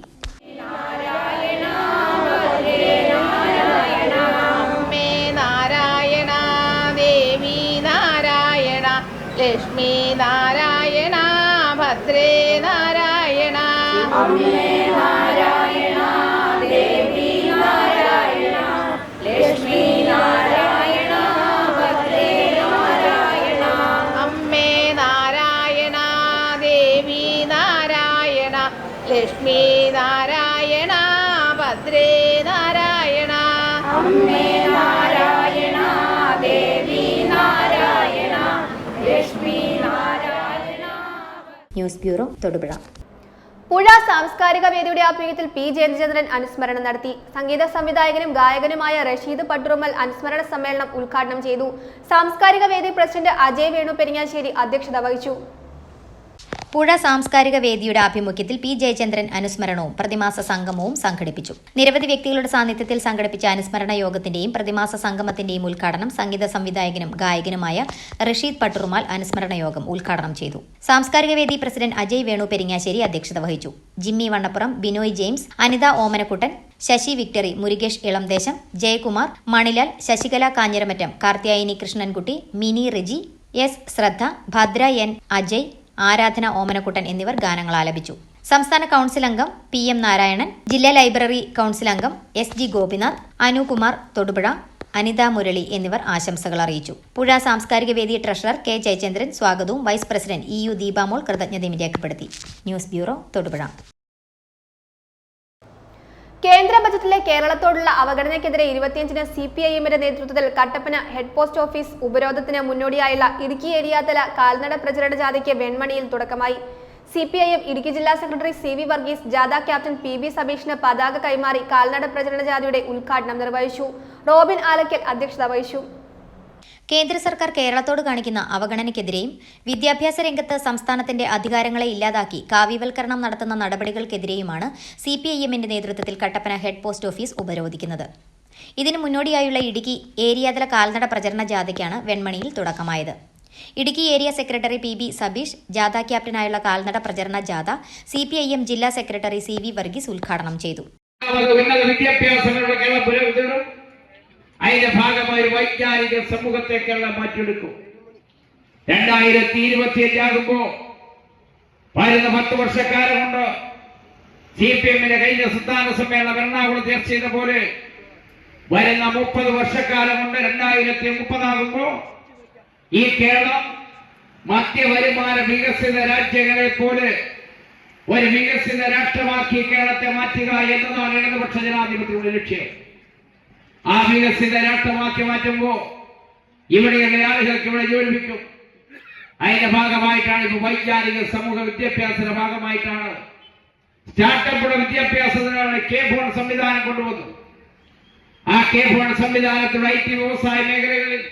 [SPEAKER 8] ലക്ഷ്മി നാരായണ ഭദ്രേ നാരായണ അമ്മേ നാരായണ ദേവി നാരായണ ലക്ഷ്മി നാരായണ ഭദ്രേ നാരായണ അമ്മേ നാരായണ ദേവി നാരായണ ലക്ഷ്മി നാരായണ ഭദ്രേ നാരായണ അമ്മേ നാരായണ ദേവി നാരായണ ലക്ഷ്മി നാരായണ.
[SPEAKER 2] News bureau, Thodupuzha.
[SPEAKER 1] പുഴ സാംസ്കാരിക വേദിയുടെ ആഭിമുഖ്യത്തിൽ P. ജയചന്ദ്രൻ അനുസ്മരണം നടത്തി. സംഗീത സംവിധായകനും ഗായകനുമായ റഷീദ് പട്ടുറുമൽ അനുസ്മരണ സമ്മേളനം ഉദ്ഘാടനം ചെയ്തു. സാംസ്കാരിക വേദി പ്രസിഡന്റ് അജയ് വേണു പെരിങ്ങാശ്ശേരി അധ്യക്ഷത വഹിച്ചു.
[SPEAKER 2] പുഴ സാംസ്കാരിക വേദിയുടെ ആഭിമുഖ്യത്തിൽ P. ജയചന്ദ്രൻ അനുസ്മരണവും പ്രതിമാസ സംഗമവും സംഘടിപ്പിച്ചു. നിരവധി വ്യക്തികളുടെ സാന്നിധ്യത്തിൽ സംഘടിപ്പിച്ച അനുസ്മരണ യോഗത്തിന്റെയും പ്രതിമാസ സംഗമത്തിന്റെയും ഉദ്ഘാടനം സംഗീത സംവിധായകനും ഗായകനുമായ റഷീദ് പട്ടുറുമാൽ അനുസ്മരണ യോഗം ഉദ്ഘാടനം ചെയ്തു. സാംസ്കാരിക വേദി പ്രസിഡന്റ് അജയ് വേണു പെരിങ്ങാശ്ശേരി അധ്യക്ഷത വഹിച്ചു. ജിമ്മി വണ്ണപ്പുറം, ബിനോയ് ജെയിംസ്, അനിത ഓമനക്കുട്ടൻ, ശശി വിക്ടറി, മുരുകേഷ് ഇളംദേശം, ജയകുമാർ, മണിലാൽ, ശശികല കാഞ്ഞിരമറ്റം, കാർത്യായനി കൃഷ്ണൻകുട്ടി, മിനി റെജി, എസ് ശ്രദ്ധ, ഭദ്ര എൻ, അജയ്, ആരാധന ഓമനക്കുട്ടൻ എന്നിവർ ഗാനങ്ങൾ ആലപിച്ചു. സംസ്ഥാന കൌൺസിൽ അംഗം PM നാരായണൻ, ജില്ലാ ലൈബ്രറി കൌൺസിൽ അംഗം SG ഗോപിനാഥ്, അനുകുമാർ തൊടുപുഴ, അനിത മുരളി എന്നിവർ ആശംസകൾ അറിയിച്ചു. പുഴ സാംസ്കാരിക വേദി ട്രഷറർ K. ജയചന്ദ്രൻ സ്വാഗതവും വൈസ് പ്രസിഡന്റ് EU ദീപാമോൾ കൃതജ്ഞതയും രേഖപ്പെടുത്തി. News bureau, Thodupuzha.
[SPEAKER 1] കേന്ദ്ര ബജറ്റിലെ കേരളത്തോടുള്ള അവഗണനയ്ക്കെതിരെ 25-ന് CPIM-ന്റെ നേതൃത്വത്തിൽ കട്ടപ്പന ഹെഡ് പോസ്റ്റ് ഓഫീസ് ഉപരോധത്തിന് മുന്നോടിയായുള്ള ഇടുക്കി ഏരിയാതല കാൽനട പ്രചരണ ജാഥയ്ക്ക് വെൺമണിയിൽ തുടക്കമായി. CPIM ഇടുക്കി ജില്ലാ സെക്രട്ടറി CV വർഗീസ് ജാഥ ക്യാപ്റ്റൻ PB സബീഷിന് പതാക കൈമാറി കാൽനട പ്രചരണ ജാഥയുടെ ഉദ്ഘാടനം നിർവഹിച്ചു. റോബിൻ ആലക്കൽ അധ്യക്ഷത വഹിച്ചു.
[SPEAKER 2] കേന്ദ്ര സർക്കാർ കേരളത്തോട് കാണിക്കുന്ന അവഗണനയ്ക്കെതിരെയും വിദ്യാഭ്യാസ രംഗത്ത് സംസ്ഥാനത്തിന്റെ അധികാരങ്ങളെ ഇല്ലാതാക്കി കാവ്യവൽക്കരണം നടത്തുന്ന നടപടികൾക്കെതിരെയുമാണ് CPIM-ന്റെ നേതൃത്വത്തിൽ കട്ടപ്പന ഹെഡ് പോസ്റ്റ് ഓഫീസ് ഉപരോധിക്കുന്നത്. ഇതിനു മുന്നോടിയായുള്ള ഇടുക്കി ഏരിയാതല കാൽനട പ്രചരണ ജാഥയ്ക്കാണ് വെൺമണിയിൽ തുടക്കമായത്. Idukki area secretary PB Sabeesh ജാഥ ക്യാപ്റ്റനായുള്ള കാൽനട പ്രചരണ ജാഥ CPIM ജില്ലാ സെക്രട്ടറി CV വർഗീസ് ഉദ്ഘാടനം ചെയ്തു.
[SPEAKER 9] അതിന്റെ ഭാഗമായി ഒരു വൈജ്ഞാനിക സമൂഹത്തെ കേരളം മാറ്റിയെടുക്കും. 2025 ആകുമ്പോ വരുന്ന 10 വർഷക്കാലം കൊണ്ട് CPM-ന്റെ കഴിഞ്ഞ സംസ്ഥാന സമ്മേളനം എറണാകുളത്ത് ചർച്ച ചെയ്ത പോലെ വരുന്ന 30 വർഷക്കാലം കൊണ്ട് 2030 ആകുമ്പോ ഈ കേരളം മധ്യവരുമാന വികസിത രാജ്യങ്ങളെ പോലെ ഒരു വികസിത രാഷ്ട്രമാക്കി കേരളത്തെ മാറ്റുക എന്നതാണ് ഇടതുപക്ഷ ജനാധിപത്യയുടെ ലക്ഷ്യം. ആ വികസിത രാഷ്ട്രമാക്കി മാറ്റുമ്പോ ഇവിടെയുള്ള ആളുകൾക്ക് ഇവിടെ ജോലി ലഭിക്കും. അതിന്റെ ഭാഗമായിട്ടാണ് ഇപ്പൊ വൈജ്ഞാനിക സമൂഹ വിദ്യാഭ്യാസത്തിന്റെ ഭാഗമായിട്ടാണ് സ്റ്റാർട്ടപ്പുടെ വിദ്യാഭ്യാസത്തിനാണ് K-ഫോൺ സംവിധാനം കൊണ്ടുവന്നത്. ആ K-ഫോൺ സംവിധാനത്തിലൂടെ IT വ്യവസായ മേഖലകളിൽ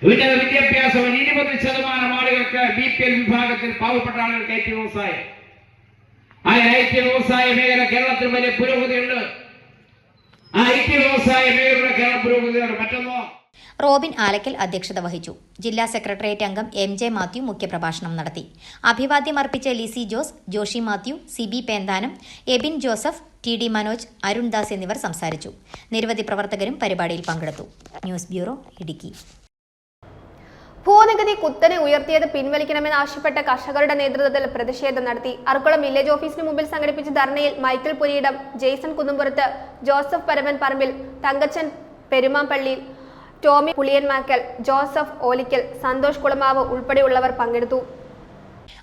[SPEAKER 9] ഉന്നത വിദ്യാഭ്യാസം 20% ആളുകൾക്ക് BPL വിഭാഗത്തിൽ പാവപ്പെട്ട ആളുകൾക്ക് IT വ്യവസായം. ആ IT വ്യവസായ മേഖല കേരളത്തിൽ വലിയ പുരോഗതിയുണ്ട്. ആ IT വ്യവസായ മേഖലയുടെ കേരള പുരോഗതിയാണ്. മറ്റൊന്നോ
[SPEAKER 2] റോബിൻ ആലക്കൽ അധ്യക്ഷത വഹിച്ചു. ജില്ലാ സെക്രട്ടേറിയറ്റ് അംഗം MJ മാത്യു മുഖ്യപ്രഭാഷണം നടത്തി. അഭിവാദ്യം അർപ്പിച്ച Lissy Jose, Joshi Mathew, CB Penthanam, Abin Joseph, TD Manoj, Arundas എന്നിവർ സംസാരിച്ചു. നിരവധി പ്രവർത്തകരും പരിപാടിയിൽ പങ്കെടുത്തു. News bureau, Idukki.
[SPEAKER 1] ഭൂനികുതി കുത്തനെ ഉയർത്തിയത് പിൻവലിക്കണമെന്നാവശ്യപ്പെട്ട കർഷകരുടെ നേതൃത്വത്തിൽ പ്രതിഷേധം നടത്തി. അർക്കുളം വില്ലേജ് ഓഫീസിന് മുമ്പിൽ സംഘടിപ്പിച്ച ധർണയിൽ Michael Puriyidam, Jaison Kunnumpurath, Joseph Paraman Parambil, Thankachan Perumampally, Tommy Puliyanmakkal, Joseph Olickal, Santhosh Kulamavu ഉൾപ്പെടെയുള്ളവർ പങ്കെടുത്തു.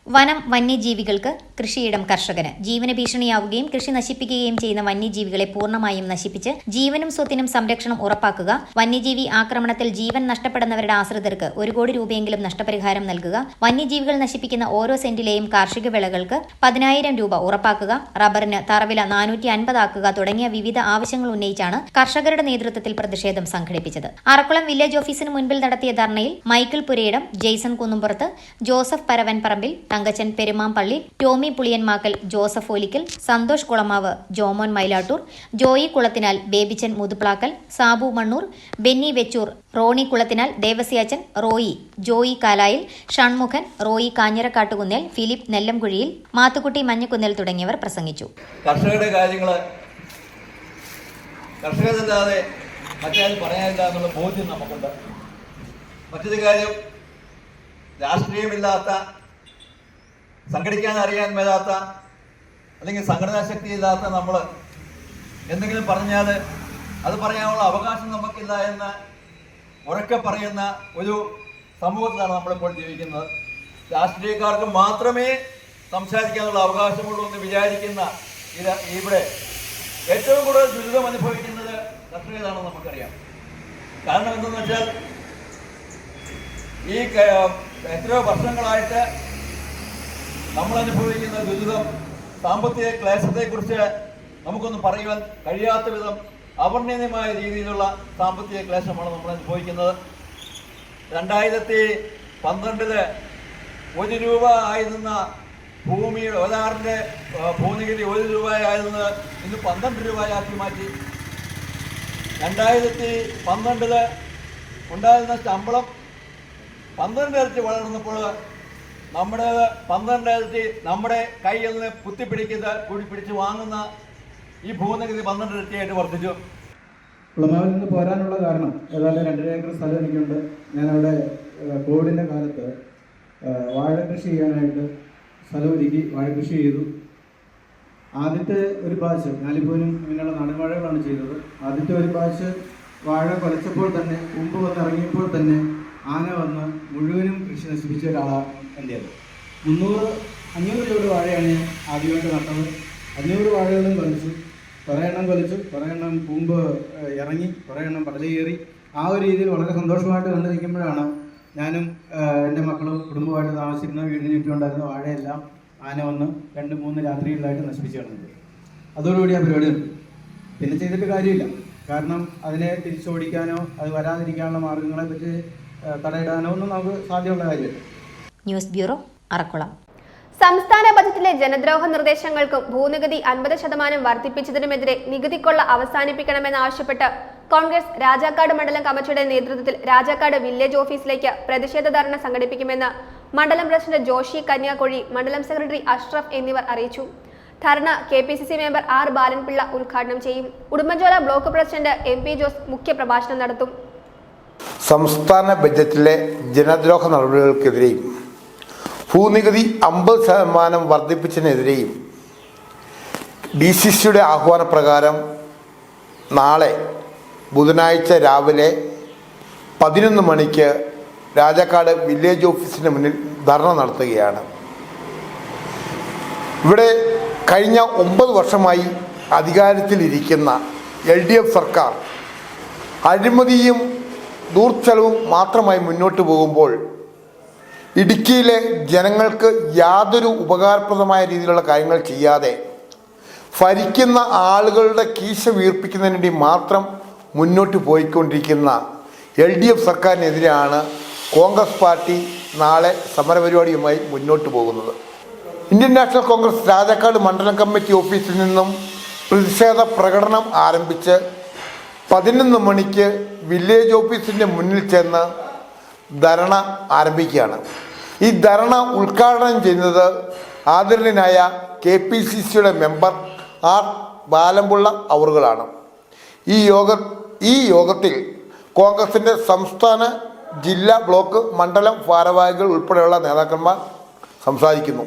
[SPEAKER 2] വനം വന്യജീവികൾക്ക് കൃഷിയിടം കർഷകന് ജീവന ഭീഷണിയാവുകയും കൃഷി നശിപ്പിക്കുകയും ചെയ്യുന്ന വന്യജീവികളെ പൂർണ്ണമായും നശിപ്പിച്ച് ജീവനും സ്വത്തിനും സംരക്ഷണം ഉറപ്പാക്കുക. വന്യജീവി ആക്രമണത്തിൽ ജീവൻ നഷ്ടപ്പെടുന്നവരുടെ ആശ്രിതർക്ക് 1 കോടി രൂപയെങ്കിലും നഷ്ടപരിഹാരം നൽകുക. വന്യജീവികൾ നശിപ്പിക്കുന്ന ഓരോ സെന്റിലെയും കാർഷിക വിളകൾക്ക് 10,000 രൂപ ഉറപ്പാക്കുക. റബ്ബറിന് തറവില 450 ആക്കുക തുടങ്ങിയ വിവിധ ആവശ്യങ്ങൾ ഉന്നയിച്ചാണ് കർഷകരുടെ നേതൃത്വത്തിൽ പ്രതിഷേധം സംഘടിപ്പിച്ചത്. അറക്കുളം വില്ലേജ് ഓഫീസിന് മുൻപിൽ നടത്തിയ ധർണയിൽ മൈക്കിൾ പുരയിടം, ജെയ്സൺ കുന്നുംപുറത്ത്, ജോസഫ് പരവൻ പറമ്പിൽ, തങ്കച്ചൻ പെരുമാമ്പള്ളി, ടോമി പുളിയൻമാക്കൽ, ജോസഫ് ഓലിക്കൽ, സന്തോഷ് കുളമാവ്, ജോമോൻ മൈലാട്ടൂർ, ജോയി കുളത്തിനാൽ, ബേബിച്ചൻ മുതുപ്ലാക്കൽ, സാബു മണ്ണൂർ, ബെന്നി വെച്ചൂർ, റോണി കുളത്തിനാൽ, ദേവസ്യാച്ചൻ, റോയി, ജോയി കാലായിൽ, ഷൺമുഖൻ, റോയി കാഞ്ഞിരക്കാട്ടുകുന്നേൽ, ഫിലിപ്പ് നെല്ലംകുഴിയിൽ, മാത്തുക്കുട്ടി മഞ്ഞക്കുന്നേൽ തുടങ്ങിയവർ പ്രസംഗിച്ചു.
[SPEAKER 10] കർഷകരുടെ കാര്യങ്ങൾ കർഷകരല്ലാതെ മറ്റാരും പറയാനില്ല എന്നുള്ള ബോധ്യം നമുക്കുണ്ട്. മറ്റൊരു കാര്യം, രാഷ്ട്രീയമില്ലാത്ത, സംഘടിക്കാൻ അറിയാൻ മേലാത്ത, അല്ലെങ്കിൽ സംഘടനാ ശക്തിയില്ലാത്ത നമ്മൾ എന്തെങ്കിലും പറഞ്ഞാൽ അത് പറയാനുള്ള അവകാശം നമുക്കില്ല എന്ന് ഉറക്കെ പറയുന്ന ഒരു സമൂഹത്തിലാണ് നമ്മളിപ്പോൾ ജീവിക്കുന്നത്. രാഷ്ട്രീയക്കാർക്ക് മാത്രമേ സംസാരിക്കാനുള്ള അവകാശമുള്ളൂ എന്ന് വിചാരിക്കുന്ന ഇവിടെ ഏറ്റവും കൂടുതൽ ദുരിതം അനുഭവിക്കുന്നത് കർഷകരാണെന്ന് നമുക്കറിയാം. കാരണം എന്തെന്ന് വെച്ചാൽ ഈ എത്രയോ വർഷങ്ങളായിട്ട് നമ്മൾ അനുഭവിക്കുന്ന ദുരിതം, സാമ്പത്തിക ക്ലേശത്തെക്കുറിച്ച് നമുക്കൊന്നും പറയുവാൻ കഴിയാത്ത വിധം അവർണ്ണനീയമായ രീതിയിലുള്ള സാമ്പത്തിക ക്ലേശമാണ് നമ്മൾ അനുഭവിക്കുന്നത്. 2012 1 രൂപ ആയിരുന്ന ഭൂമിയുടെ ഒരാറിൻ്റെ ഭൂനികുതി 1 രൂപയായിരുന്നത് ഇന്ന് 12 രൂപയാക്കി മാറ്റി. 2012 ഉണ്ടായിരുന്ന ശമ്പളം 12 ഇരട്ടി വളർന്നപ്പോൾ നമ്മുടെ 12 ഇരട്ടി നമ്മുടെ കയ്യിൽ നിന്ന് കൂടി പിടിച്ച് വാങ്ങുന്ന ഈ ഭൂനികുതി 12 ഇരട്ടിയായിട്ട് വർദ്ധിച്ചു.
[SPEAKER 11] കുളമാവിൽ നിന്ന് പോരാനുള്ള കാരണം ഏതാണ്ട് 2.5 ഏക്കർ സ്ഥലം എനിക്കുണ്ട്. ഞാനവിടെ കോവിഡിൻ്റെ കാലത്ത് വാഴ കൃഷി ചെയ്യാനായിട്ട് സ്ഥലമൊരുക്കി വാഴ കൃഷി ചെയ്തു. ആദ്യത്തെ ഒരു ബാച്ച് ഞാലിപ്പൂനും ഇങ്ങനെയുള്ള നാടൻ വാഴകളാണ് ചെയ്തത്. ആദ്യത്തെ ഒരു ബാച്ച് വാഴ കൊലച്ചപ്പോൾ തന്നെ, മുമ്പ് വന്നിറങ്ങിയപ്പോൾ തന്നെ ആന വന്ന് മുഴുവനും കൃഷി നശിപ്പിച്ച ഒരാളാണ് എൻ്റേത്. 500 രൂപയുടെ വാഴയാണ് ഞാൻ ആദ്യമായിട്ട് നട്ടത്. 500 വാഴകളും കൊലച്ചു. കുറേ എണ്ണം കൂമ്പ് ഇറങ്ങി, കുറേ എണ്ണം പടലേറി. ആ ഒരു രീതിയിൽ വളരെ സന്തോഷമായിട്ട് കണ്ടിരിക്കുമ്പോഴാണ് ഞാനും എൻ്റെ മക്കളും കുടുംബമായിട്ട് താമസിക്കുന്ന വീടിന് ചുറ്റുമുണ്ടായിരുന്ന വാഴയെല്ലാം ആന വന്ന് 2-3 രാത്രികളിലായിട്ട് നശിപ്പിച്ച് കളഞ്ഞത്. അതോടുകൂടി ആ പരിപാടി നിർത്തി. പിന്നെ ചെയ്തിട്ട് കാര്യമില്ല. കാരണം അതിനെ തിരിച്ചോടിക്കാനോ അത് വരാതിരിക്കാനുള്ള മാർഗങ്ങളെ പറ്റി തടയിടാനോ ഒന്നും നമുക്ക് സാധ്യമുള്ള കാര്യമില്ല.
[SPEAKER 2] News bureau, Arakkulam.
[SPEAKER 1] സംസ്ഥാന ബജറ്റിലെ ജനദ്രോഹ നിർദ്ദേശങ്ങൾക്കും ഭൂനികുതി 50% വർദ്ധിപ്പിച്ചതിനുമെതിരെ നികുതിക്കൊള്ള അവസാനിപ്പിക്കണമെന്നാവശ്യപ്പെട്ട് കോൺഗ്രസ് രാജാക്കാട് മണ്ഡലം കമ്മിറ്റിയുടെ നേതൃത്വത്തിൽ രാജാക്കാട് വില്ലേജ് ഓഫീസിലേക്ക് പ്രതിഷേധ ധർണ സംഘടിപ്പിക്കുമെന്ന് മണ്ഡലം പ്രസിഡന്റ് ജോഷി കന്യാകുഴി, മണ്ഡലം സെക്രട്ടറി അഷ്റഫ് എന്നിവർ അറിയിച്ചു. ധർണ KPCC മെമ്പർ R ബാലൻപിള്ള ഉദ്ഘാടനം ചെയ്യും. Udumbanchola block president MP Jose മുഖ്യപ്രഭാഷണം നടത്തും.
[SPEAKER 12] സംസ്ഥാന ബജറ്റിലെ ജനദ്രോഹ നടപടികൾക്കെതിരെയും ഭൂനികുതി 50% വർദ്ധിപ്പിച്ചതിനെതിരെയും DCCയുടെ ആഹ്വാനപ്രകാരം നാളെ ബുധനാഴ്ച രാവിലെ 11 മണിക്ക് രാജാക്കാട് വില്ലേജ് ഓഫീസിന് മുന്നിൽ ധർണ നടത്തുകയാണ്. ഇവിടെ കഴിഞ്ഞ 9 വർഷമായി അധികാരത്തിലിരിക്കുന്ന LDF സർക്കാർ അഴിമതിയും ദൂർച്ചെലവും മാത്രമായി മുന്നോട്ട് പോകുമ്പോൾ ഇടുക്കിയിലെ ജനങ്ങൾക്ക് യാതൊരു ഉപകാരപ്രദമായ രീതിയിലുള്ള കാര്യങ്ങൾ ചെയ്യാതെ ഭരിക്കുന്ന ആളുകളുടെ കീശ വീർപ്പിക്കുന്നതിന് വേണ്ടി മാത്രം മുന്നോട്ട് പോയിക്കൊണ്ടിരിക്കുന്ന LDF സർക്കാരിനെതിരെയാണ് കോൺഗ്രസ് പാർട്ടി നാളെ സമരപരിപാടിയുമായി മുന്നോട്ട് പോകുന്നത്. ഇന്ത്യൻ നാഷണൽ കോൺഗ്രസ് രാജാക്കാട് മണ്ഡലം കമ്മിറ്റി ഓഫീസിൽ നിന്നും പ്രതിഷേധ പ്രകടനം ആരംഭിച്ച് 11 മണിക്ക് വില്ലേജ് ഓഫീസിൻ്റെ മുന്നിൽ ചെന്ന് ധർണ ആരംഭിക്കുകയാണ്. ഈ ധർണ ഉദ്ഘാടനം ചെയ്യുന്നത് ആദരണീയനായ KPCCയുടെ മെമ്പർ R ബാലൻപിള്ള അവറുകളാണ്. ഈ യോഗത്തിൽ കോൺഗ്രസിൻ്റെ സംസ്ഥാന, ജില്ലാ, ബ്ലോക്ക്, മണ്ഡലം ഭാരവാഹികൾ ഉൾപ്പെടെയുള്ള നേതാക്കന്മാർ സംസാരിക്കുന്നു.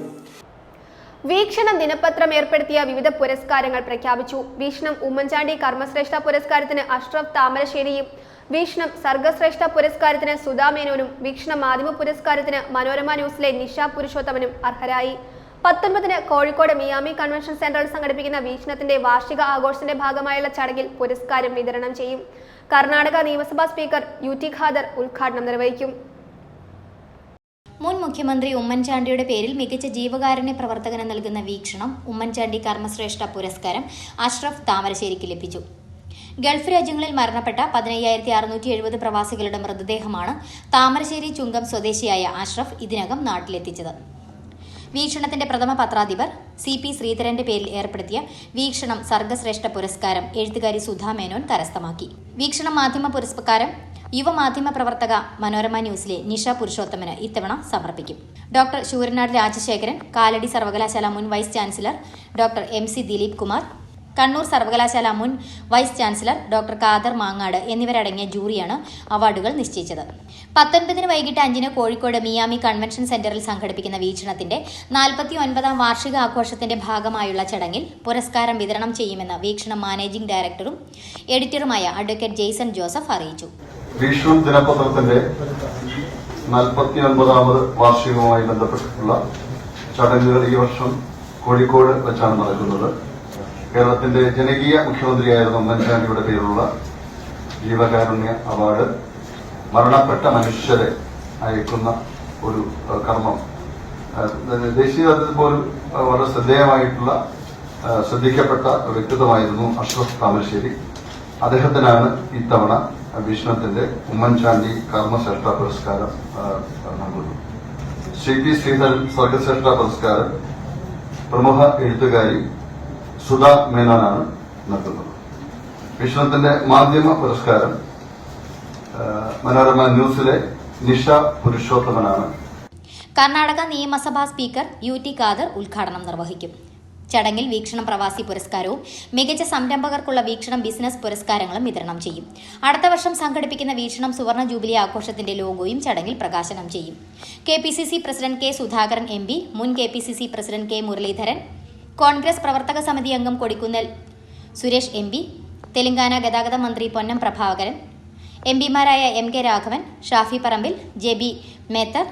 [SPEAKER 1] വീക്ഷണം ദിനപത്രം ഏർപ്പെടുത്തിയ വിവിധ പുരസ്കാരങ്ങൾ പ്രഖ്യാപിച്ചു. വീക്ഷണം ഉമ്മൻചാണ്ടി കർമ്മശ്രേഷ്ഠ പുരസ്കാരത്തിന് അഷ്റഫ് താമരശ്ശേരിയും വീക്ഷണം സർഗശ്രേഷ്ഠ പുരസ്കാരത്തിന് സുധാ മേനോനും വീക്ഷണം മാധ്യമ പുരസ്കാരത്തിന് മനോരമ ന്യൂസിലെ നിഷ പുരുഷോത്തമനും അർഹരായി. 19-ന് കോഴിക്കോട് മിയാമി കൺവെൻഷൻ സെന്ററിൽ സംഘടിപ്പിക്കുന്ന വീക്ഷണത്തിന്റെ വാർഷിക ആഘോഷത്തിന്റെ ഭാഗമായുള്ള ചടങ്ങിൽ പുരസ്കാരം വിതരണം ചെയ്യും. കർണാടക നിയമസഭാ സ്പീക്കർ UT ഖാദർ ഉദ്ഘാടനം നിർവഹിക്കും.
[SPEAKER 2] മുൻ മുഖ്യമന്ത്രി ഉമ്മൻചാണ്ടിയുടെ പേരിൽ മികച്ച ജീവകാരുണ്യ പ്രവർത്തകന് നൽകുന്ന വീക്ഷണം ഉമ്മൻചാണ്ടി കർമ്മശ്രേഷ്ഠ പുരസ്കാരം അഷ്റഫ് താമരശ്ശേരിക്ക് ലഭിച്ചു. ഗൾഫ് രാജ്യങ്ങളിൽ മരണപ്പെട്ട 15,670 പ്രവാസികളുടെ മൃതദേഹമാണ് താമരശ്ശേരി ചുങ്കം സ്വദേശിയായ അഷ്റഫ് ഇതിനകം നാട്ടിലെത്തിച്ചത്. വീക്ഷണത്തിന്റെ പ്രഥമ പത്രാധിപർ CP ശ്രീധരന്റെ പേരിൽ ഏർപ്പെടുത്തിയ വീക്ഷണം സർഗശ്രേഷ്ഠ പുരസ്കാരം എഴുത്തുകാരി സുധാ മേനോൻ കരസ്ഥമാക്കി. വീക്ഷണം മാധ്യമ പുരസ്കാരം യുവമാധ്യമ പ്രവർത്തക മനോരമ ന്യൂസിലെ നിഷ പുരുഷോത്തമന് ഇത്തവണ സമർപ്പിക്കും. ഡോക്ടർ ശൂരനാട് രാജശേഖരൻ, കാലടി സർവകലാശാല മുൻ vice chancellor doctor MC Dileep Kumar, Kannur സർവകലാശാല മുൻ vice chancellor doctor Khader Mangad എന്നിവരടങ്ങിയ ജൂറിയാണ് അവാർഡുകൾ നിശ്ചയിച്ചത്. 19-ന് വൈകിട്ട് 5-ന് കോഴിക്കോട് മിയാമി കൺവെൻഷൻ സെന്ററിൽ സംഘടിപ്പിക്കുന്ന വീക്ഷണത്തിന്റെ 49ാം വാർഷിക ആഘോഷത്തിന്റെ ഭാഗമായുള്ള ചടങ്ങിൽ പുരസ്കാരം വിതരണം ചെയ്യുമെന്ന് വീക്ഷണം മാനേജിംഗ് ഡയറക്ടറും എഡിറ്ററുമായ അഡ്വക്കേറ്റ് ജെയ്സൺ ജോസഫ് അറിയിച്ചു.
[SPEAKER 13] വീക്ഷണം ദിനപത്രത്തിന്റെ 49ാമത് വാർഷികവുമായി ബന്ധപ്പെട്ടിട്ടുള്ള ചടങ്ങുകൾ ഈ വർഷം കോഴിക്കോട് വെച്ചാണ് നടക്കുന്നത്. കേരളത്തിന്റെ ജനകീയ മുഖ്യമന്ത്രിയായിരുന്ന ഉമ്മൻചാണ്ടിയുടെ പേരിലുള്ള ജീവകാരുണ്യ അവാർഡ് മരണപ്പെട്ട മനുഷ്യരെ അയക്കുന്ന ഒരു കർമ്മം ദേശീയ തലത്തിൽ പോലും വളരെ ശ്രദ്ധേയമായിട്ടുള്ള ശ്രദ്ധിക്കപ്പെട്ട വ്യക്തിത്വമായിരുന്നു അഷ്റഫ് താമരശ്ശേരി. അദ്ദേഹത്തിനാണ് ഇത്തവണ വീക്ഷണത്തിന്റെ ഉമ്മൻചാണ്ടി കർമ്മശ്രേഷ്ഠ പുരസ്കാരം നൽകുന്നത്. CP ശ്രീധരൻ സർഗശ്രേഷ്ഠ പുരസ്കാരം പ്രമുഖ എഴുത്തുകാരി സുധാ മേനോനാണ് നൽകുന്നത്. വീക്ഷണത്തിന്റെ മാധ്യമ പുരസ്കാരം മനോരമ ന്യൂസിലെ നിഷ പുരുഷോത്തമനാണ്.
[SPEAKER 2] കർണാടക നിയമസഭാ സ്പീക്കർ UT ഖാദർ ഉദ്ഘാടനം നിർവഹിക്കും. ചടങ്ങിൽ വീക്ഷണം പ്രവാസി പുരസ്കാരവും മികച്ച സംരംഭകർക്കുള്ള വീക്ഷണം ബിസിനസ് പുരസ്കാരങ്ങളും വിതരണം ചെയ്യും. അടുത്ത വർഷം സംഘടിപ്പിക്കുന്ന വീക്ഷണം സുവർണ ജൂബിലി ആഘോഷത്തിന്റെ ലോഗോയും ചടങ്ങിൽ പ്രകാശനം ചെയ്യും. KPCC president K Sudhakaran MP, മുൻ KPCC president K Muraleedharan, Congress പ്രവർത്തക സമിതി അംഗം കൊടിക്കുന്നിൽ സുരേഷ് MP, തെലങ്കാന ഗതാഗത മന്ത്രി പൊന്നം പ്രഭാകരൻ, MPമാരായ MK Raghavan, Shafi Parambil, JB Mather,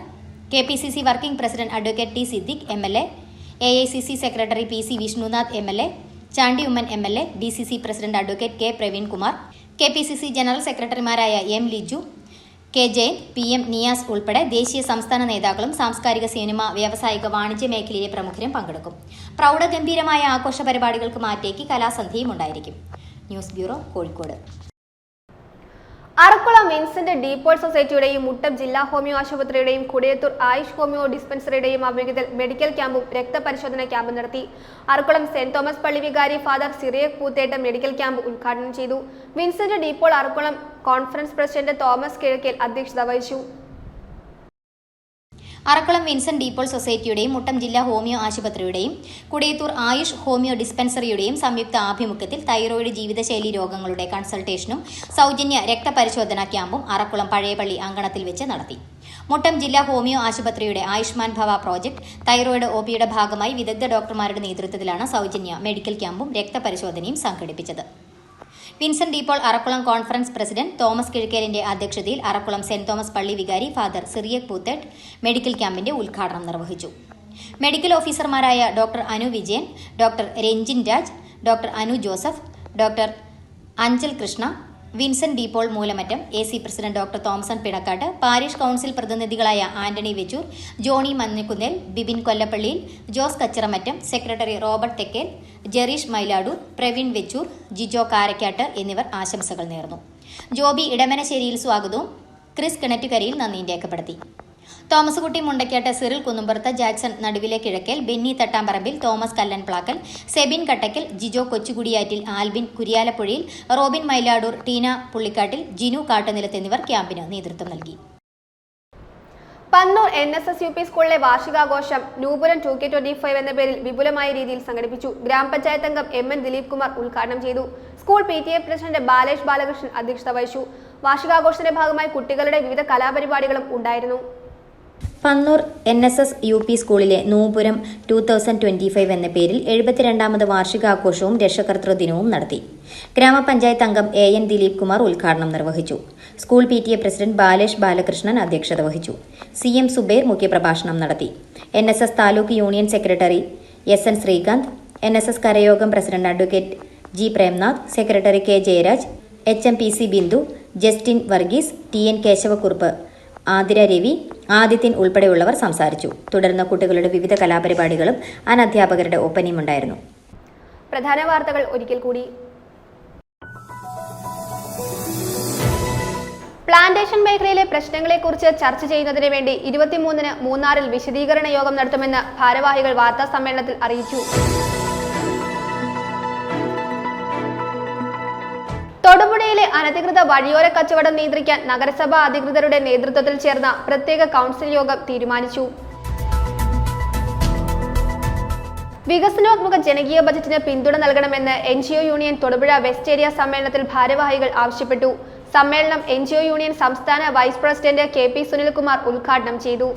[SPEAKER 2] KPCC working president advocate T Siddique MLA, AICC secretary PC Vishnunath MLA, Chandy Oommen MLA, DCC president advocate K Praveen Kumar, KPCC general സെക്രട്ടറിമാരായ M Liju, K Jayan, PM Niyas ഉൾപ്പെടെ ദേശീയ സംസ്ഥാന നേതാക്കളും സാംസ്കാരിക, സിനിമ, വ്യാവസായിക, വാണിജ്യ മേഖലയിലെ പ്രമുഖരും പങ്കെടുക്കും. പ്രൗഢഗംഭീരമായ ആഘോഷ പരിപാടികൾക്ക് മാറ്റേക്ക് കലാസന്ധ്യയും ഉണ്ടായിരിക്കും. News bureau, Kozhikode.
[SPEAKER 1] Arakkulam Vincent de Paul സൊസൈറ്റിയുടെയും മുട്ടം ജില്ലാ ഹോമിയോ ആശുപത്രിയുടെയും കുടയത്തൂർ ആയുഷ് ഹോമിയോ ഡിസ്പെൻസറിയുടെയും ആഭിമുഖ്യത്തിൽ മെഡിക്കൽ ക്യാമ്പും രക്തപരിശോധന ക്യാമ്പും നടത്തി. അറക്കുളം സെന്റ് തോമസ് പള്ളി വികാരി father Cyriac Poothettu medical camp ഉദ്ഘാടനം ചെയ്തു. Vincent de Paul Arakkulam conference president Thomas Kizhakkel അധ്യക്ഷത വഹിച്ചു.
[SPEAKER 2] അറക്കുളം വിൻസെന്റ് ഡീപോൾ സൊസൈറ്റിയുടെയും മുട്ടം ജില്ലാ ഹോമിയോ ആശുപത്രിയുടെയും കുടയത്തൂർ ആയുഷ് ഹോമിയോ ഡിസ്പെൻസറിയുടെയും സംയുക്ത ആഭിമുഖ്യത്തിൽ തൈറോയിഡ് ജീവിതശൈലി രോഗങ്ങളുടെ കൺസൾട്ടേഷനും സൗജന്യ രക്തപരിശോധനാ ക്യാമ്പും അറക്കുളം പഴയപള്ളി അങ്കണത്തിൽ വെച്ച് നടത്തി. മുട്ടം ജില്ലാ ഹോമിയോ ആശുപത്രിയുടെ ആയുഷ്മാൻ ഭവ പ്രോജക്ട് തൈറോയിഡ് OPയുടെ ഭാഗമായി വിദഗ്ധ ഡോക്ടർമാരുടെ നേതൃത്വത്തിലാണ് സൗജന്യ മെഡിക്കൽ ക്യാമ്പും രക്തപരിശോധനയും സംഘടിപ്പിച്ചത്. Vincent de Paul Arakkulam conference president Thomas കിഴക്കേലിന്റെ അധ്യക്ഷതയിൽ അറക്കുളം സെന്റ് തോമസ് പള്ളി വികാരി ഫാദർ സിറിയക് പൂത്തേട്ട് മെഡിക്കൽ ക്യാമ്പിന്റെ ഉദ്ഘാടനം നിർവഹിച്ചു. മെഡിക്കൽ ഓഫീസർമാരായ doctor Anu Vijayan, doctor Ranjin Raj, doctor Anu Joseph, doctor Anchal Krishna, Vincent de Paul Moolamattam AC president doctor Thomson Pinakkatt, parish council പ്രതിനിധികളായ Antony Vechoor, Johnny Manjakunnel, Bibin Kollappallil, Jose Kachiramattam, secretary Robert Thekkel, Jereesh Mailadoor, Praveen Vechoor, Jijo Karakkattu എന്നിവർ ആശംസകൾ നേർന്നു. ജോബി ഇടമനശ്ശേരിയിൽ സ്വാഗതവും ക്രിസ് കിണറ്റുകരയിൽ നന്ദിയും രേഖപ്പെടുത്തി. തോമസ് കുട്ടി Mundakkattu, Cyril Kunnumpurathu, Jackson നടുവിലെ Kizhakkel, Benny Thattamparambil, Thomas Kallen Plakkal, Sebin Kattakkal, Jijo കൊച്ചുകുടിയാറ്റിൽ, Albin കുരിയാലപ്പുഴയിൽ, Robin Mayiladoor, Tina Pullikkattil, Jinu Kattunilath എന്നിവർ ക്യാമ്പിന് നേതൃത്വം നൽകി.
[SPEAKER 1] പന്നൂർ NSS UP സ്കൂളിലെ വാർഷികാഘോഷം നൂപുരം 2K25 എന്ന പേരിൽ വിപുലമായ രീതിയിൽ സംഘടിപ്പിച്ചു. ഗ്രാമപഞ്ചായത്ത് അംഗം MN ദിലീപ് കുമാർ ഉദ്ഘാടനം ചെയ്തു. School PTA president Balesh Balakrishnan അധ്യക്ഷത വഹിച്ചു. വാർഷികാഘോഷത്തിന്റെ ഭാഗമായി കുട്ടികളുടെ വിവിധ കലാപരിപാടികളും ഉണ്ടായിരുന്നു.
[SPEAKER 2] പന്നൂർ NSS UP സ്കൂളിലെ നൂപുരം 2025 എന്ന പേരിൽ 72ാമത് വാർഷികാഘോഷവും രക്ഷകർതൃ ദിനവും നടത്തി. ഗ്രാമപഞ്ചായത്ത് അംഗം AN ദിലീപ് കുമാർ ഉദ്ഘാടനം നിർവഹിച്ചു. School PTA president Balesh Balakrishnan അധ്യക്ഷത വഹിച്ചു. CM സുബൈർ മുഖ്യപ്രഭാഷണം നടത്തി. NSS taluk union secretary SN Sreekanth, NSS കരയോഗം president advocate G Premnath, secretary K Jayaraj, HMPC Bindu, Justin Varghese, TN Keshavakurup, Athira Ravi, Adithyan ഉൾപ്പെടെയുള്ളവർ സംസാരിച്ചു. തുടർന്ന് കുട്ടികളുടെ വിവിധ കലാപരിപാടികളും അനധ്യാപകരുടെ ഒപ്പനയും ഉണ്ടായിരുന്നു.
[SPEAKER 1] പ്രധാന വാർത്തകൾ ഒരിക്കൽ കൂടി. പ്ലാന്റേഷൻ മേഖലയിലെ പ്രശ്നങ്ങളെക്കുറിച്ച് ചർച്ച ചെയ്യുന്നതിന് വേണ്ടി 23-ന് മൂന്നാറിൽ വിശദീകരണ യോഗം നടത്തുമെന്ന് ഭാരവാഹികൾ വാർത്താ സമ്മേളനത്തിൽ അറിയിച്ചു. തൊടുപുഴയിലെ അനധികൃത വഴിയോര കച്ചവടം നിയന്ത്രിക്കാൻ നഗരസഭാ അധികൃതരുടെ നേതൃത്വത്തിൽ ചേർന്ന പ്രത്യേക കൗൺസിൽ യോഗം തീരുമാനിച്ചു. വികസനോന്മുഖ ജനകീയ ബജറ്റിന് പിന്തുണ നൽകണമെന്ന് NGO union Thodupuzha west area സമ്മേളനത്തിൽ ഭാരവാഹികൾ ആവശ്യപ്പെട്ടു. സമ്മേളനം NGO യൂണിയൻ സംസ്ഥാന വൈസ് പ്രസിഡന്റ് KP സുനിൽകുമാർ ഉദ്ഘാടനം ചെയ്തു.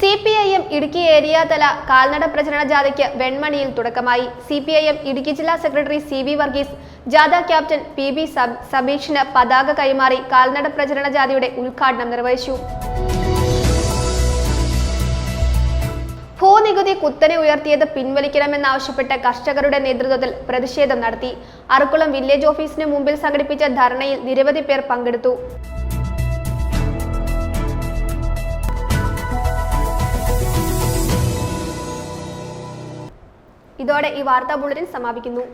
[SPEAKER 1] CPIM ഇടുക്കി ഏരിയ തല കാൽനട പ്രചരണ ജാഥയ്ക്ക് വെൺമണിയിൽ തുടക്കമായി. CPIM ഇടുക്കി ജില്ലാ സെക്രട്ടറി CV വർഗീസ് ജാഥ ക്യാപ്റ്റൻ PB സബീഷിന് പതാക കൈമാറി കാൽനട പ്രചരണ ജാഥയുടെ ഉദ്ഘാടനം നിർവഹിച്ചു. ഭൂനികുതി കുത്തനെ ഉയർത്തിയത് പിൻവലിക്കണമെന്നാവശ്യപ്പെട്ട് കർഷകരുടെ നേതൃത്വത്തിൽ പ്രതിഷേധം നടത്തി. അറക്കുളം വില്ലേജ് ഓഫീസിന് മുമ്പിൽ സംഘടിപ്പിച്ച ധർണയിൽ നിരവധി പേർ പങ്കെടുത്തു. ഇതോടെ ഈ വാർത്താ ബുള്ളറ്റിൻ സമാപിക്കുന്നു.